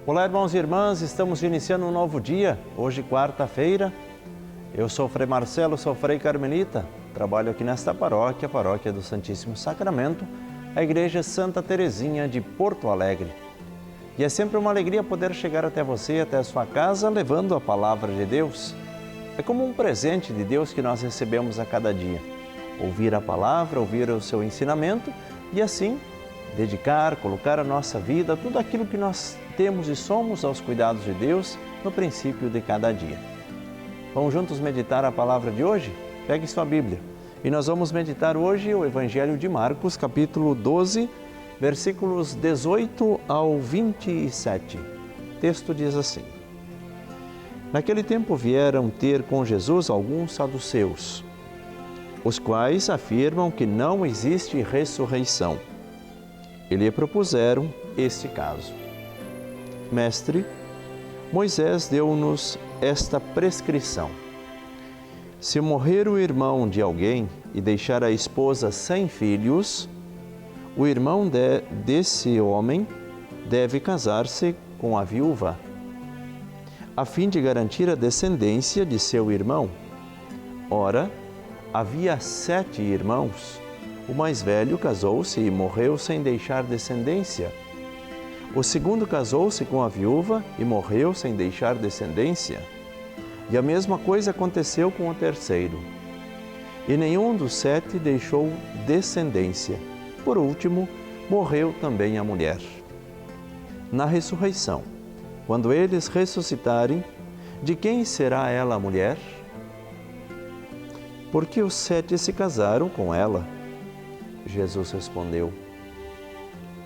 Olá, irmãos e irmãs, estamos iniciando um novo dia, hoje quarta-feira. Eu sou Frei Marcelo, sou Frei Carmelita, trabalho aqui nesta paróquia, a Paróquia do Santíssimo Sacramento, a Igreja Santa Teresinha de Porto Alegre. E é sempre uma alegria poder chegar até você, até a sua casa, levando a Palavra de Deus. É como um presente de Deus que nós recebemos a cada dia. Ouvir a Palavra, ouvir o seu ensinamento e assim dedicar, colocar a nossa vida, tudo aquilo que nós temos e somos aos cuidados de Deus no princípio de cada dia. Vamos juntos meditar a palavra de hoje? Pegue sua Bíblia e nós vamos meditar hoje o Evangelho de Marcos, capítulo 12, versículos 18 ao 27. O texto diz assim: Naquele tempo vieram ter com Jesus alguns saduceus, os quais afirmam que não existe ressurreição. E lhe propuseram este caso: Mestre, Moisés deu-nos esta prescrição: se morrer o irmão de alguém e deixar a esposa sem filhos, o irmão desse homem deve casar-se com a viúva, a fim de garantir a descendência de seu irmão. Ora, havia 7 irmãos. O mais velho casou-se e morreu sem deixar descendência. O segundo casou-se com a viúva e morreu sem deixar descendência. E a mesma coisa aconteceu com o terceiro. E nenhum dos 7 deixou descendência. Por último, morreu também a mulher. Na ressurreição, quando eles ressuscitarem, de quem será ela a mulher? Porque os 7 se casaram com ela. Jesus respondeu: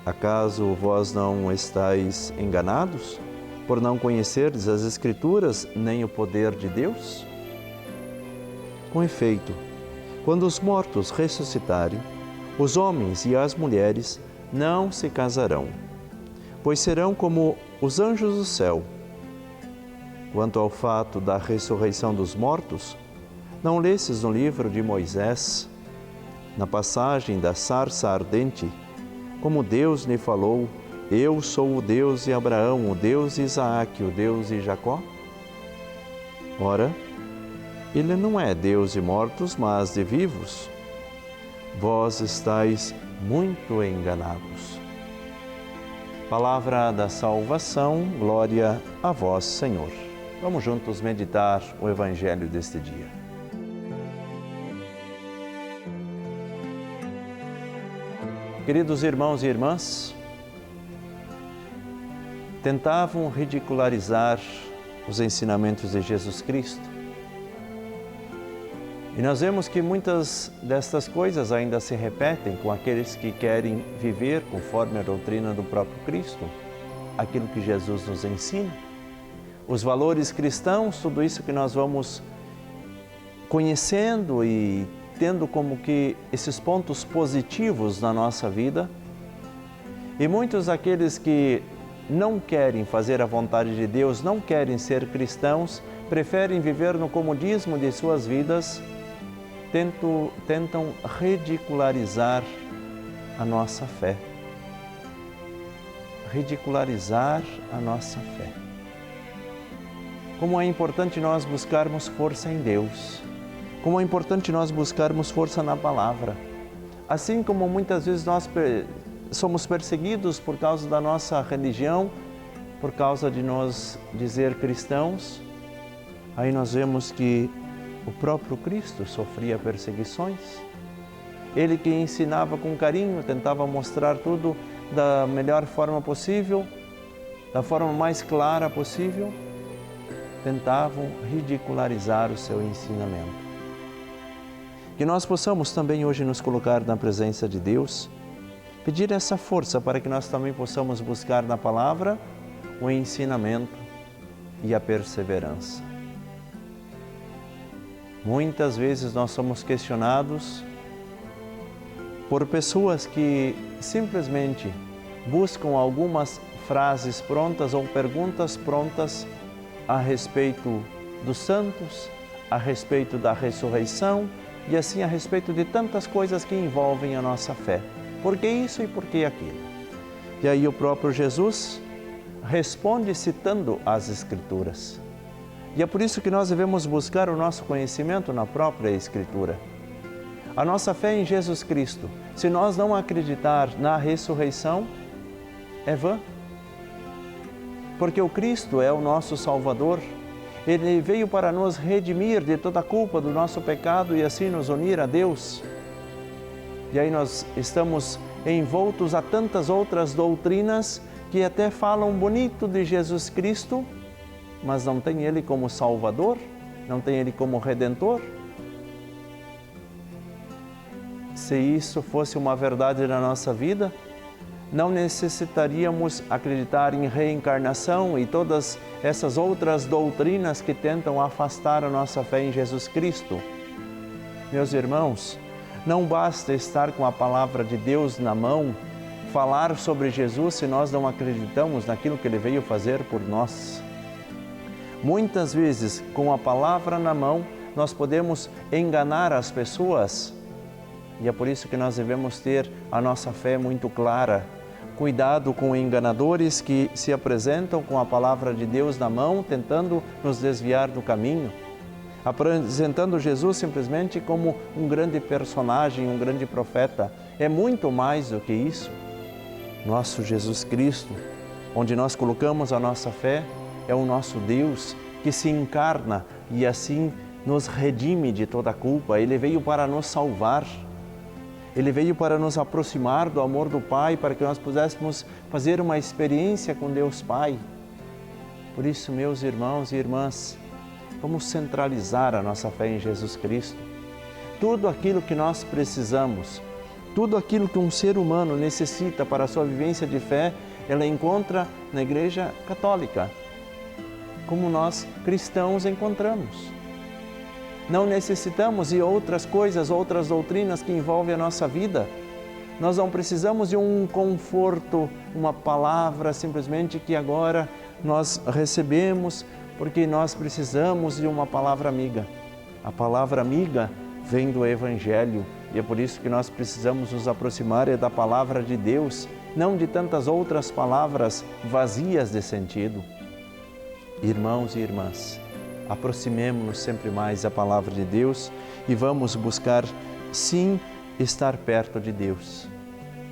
Acaso vós não estáis enganados, por não conhecerdes as Escrituras nem o poder de Deus? Com efeito, quando os mortos ressuscitarem, os homens e as mulheres não se casarão, pois serão como os anjos do céu. Quanto ao fato da ressurreição dos mortos, não lestes no livro de Moisés, na passagem da sarça ardente, como Deus lhe falou: Eu sou o Deus de Abraão, o Deus de Isaac, o Deus de Jacó? Ora, Ele não é Deus de mortos, mas de vivos. Vós estáis muito enganados. Palavra da salvação, glória a vós, Senhor. Vamos juntos meditar o Evangelho deste dia. Queridos irmãos e irmãs, tentavam ridicularizar os ensinamentos de Jesus Cristo. E nós vemos que muitas destas coisas ainda se repetem com aqueles que querem viver conforme a doutrina do próprio Cristo, aquilo que Jesus nos ensina. Os valores cristãos, tudo isso que nós vamos conhecendo e tendo como que esses pontos positivos na nossa vida. E muitos daqueles que não querem fazer a vontade de Deus, não querem ser cristãos, preferem viver no comodismo de suas vidas, tentam ridicularizar a nossa fé. Ridicularizar a nossa fé. Como é importante nós buscarmos força em Deus. Como é importante nós buscarmos força na palavra. Assim como muitas vezes nós somos perseguidos por causa da nossa religião, por causa de nós dizer cristãos, aí nós vemos que o próprio Cristo sofria perseguições. Ele que ensinava com carinho, tentava mostrar tudo da melhor forma possível, da forma mais clara possível, tentavam ridicularizar o seu ensinamento. Que nós possamos também hoje nos colocar na presença de Deus, pedir essa força para que nós também possamos buscar na palavra o ensinamento e a perseverança. Muitas vezes nós somos questionados por pessoas que simplesmente buscam algumas frases prontas ou perguntas prontas a respeito dos santos, a respeito da ressurreição e assim a respeito de tantas coisas que envolvem a nossa fé. Por que isso e por que aquilo? E aí o próprio Jesus responde citando as Escrituras. E é por isso que nós devemos buscar o nosso conhecimento na própria Escritura. A nossa fé em Jesus Cristo, se nós não acreditar na ressurreição, é vã. Porque o Cristo é o nosso Salvador. Ele veio para nos redimir de toda a culpa do nosso pecado e assim nos unir a Deus. E aí nós estamos envoltos a tantas outras doutrinas que até falam bonito de Jesus Cristo, mas não tem Ele como Salvador, não tem Ele como Redentor. Se isso fosse uma verdade na nossa vida, não necessitaríamos acreditar em reencarnação e todas essas outras doutrinas que tentam afastar a nossa fé em Jesus Cristo. Meus irmãos, não basta estar com a palavra de Deus na mão, falar sobre Jesus se nós não acreditamos naquilo que Ele veio fazer por nós. Muitas vezes, com a palavra na mão, nós podemos enganar as pessoas. E é por isso que nós devemos ter a nossa fé muito clara. Cuidado com enganadores que se apresentam com a palavra de Deus na mão, tentando nos desviar do caminho, apresentando Jesus simplesmente como um grande personagem, um grande profeta. É muito mais do que isso. Nosso Jesus Cristo, onde nós colocamos a nossa fé, é o nosso Deus que se encarna e assim nos redime de toda a culpa. Ele veio para nos salvar. Ele veio para nos aproximar do amor do Pai, para que nós pudéssemos fazer uma experiência com Deus Pai. Por isso, meus irmãos e irmãs, vamos centralizar a nossa fé em Jesus Cristo. Tudo aquilo que nós precisamos, tudo aquilo que um ser humano necessita para a sua vivência de fé, ela encontra na Igreja Católica, como nós cristãos encontramos. Não necessitamos de outras coisas, outras doutrinas que envolvem a nossa vida. Nós não precisamos de um conforto, uma palavra simplesmente que agora nós recebemos, porque nós precisamos de uma palavra amiga. A palavra amiga vem do Evangelho e é por isso que nós precisamos nos aproximar da palavra de Deus, não de tantas outras palavras vazias de sentido. Irmãos e irmãs, aproximemo-nos sempre mais da palavra de Deus e vamos buscar, sim, estar perto de Deus.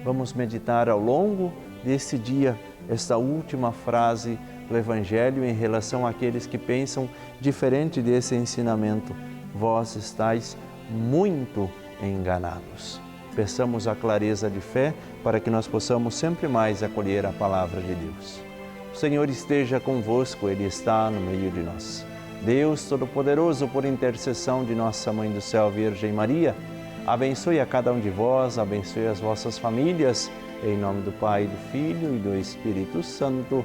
Vamos meditar ao longo desse dia esta última frase do Evangelho em relação àqueles que pensam diferente desse ensinamento. Vós estáis muito enganados. Peçamos a clareza de fé para que nós possamos sempre mais acolher a palavra de Deus. O Senhor esteja convosco, Ele está no meio de nós. Deus Todo-Poderoso, por intercessão de nossa Mãe do Céu, Virgem Maria, abençoe a cada um de vós, abençoe as vossas famílias, em nome do Pai, do Filho e do Espírito Santo.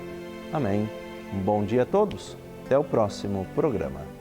Amém. Um bom dia a todos. Até o próximo programa.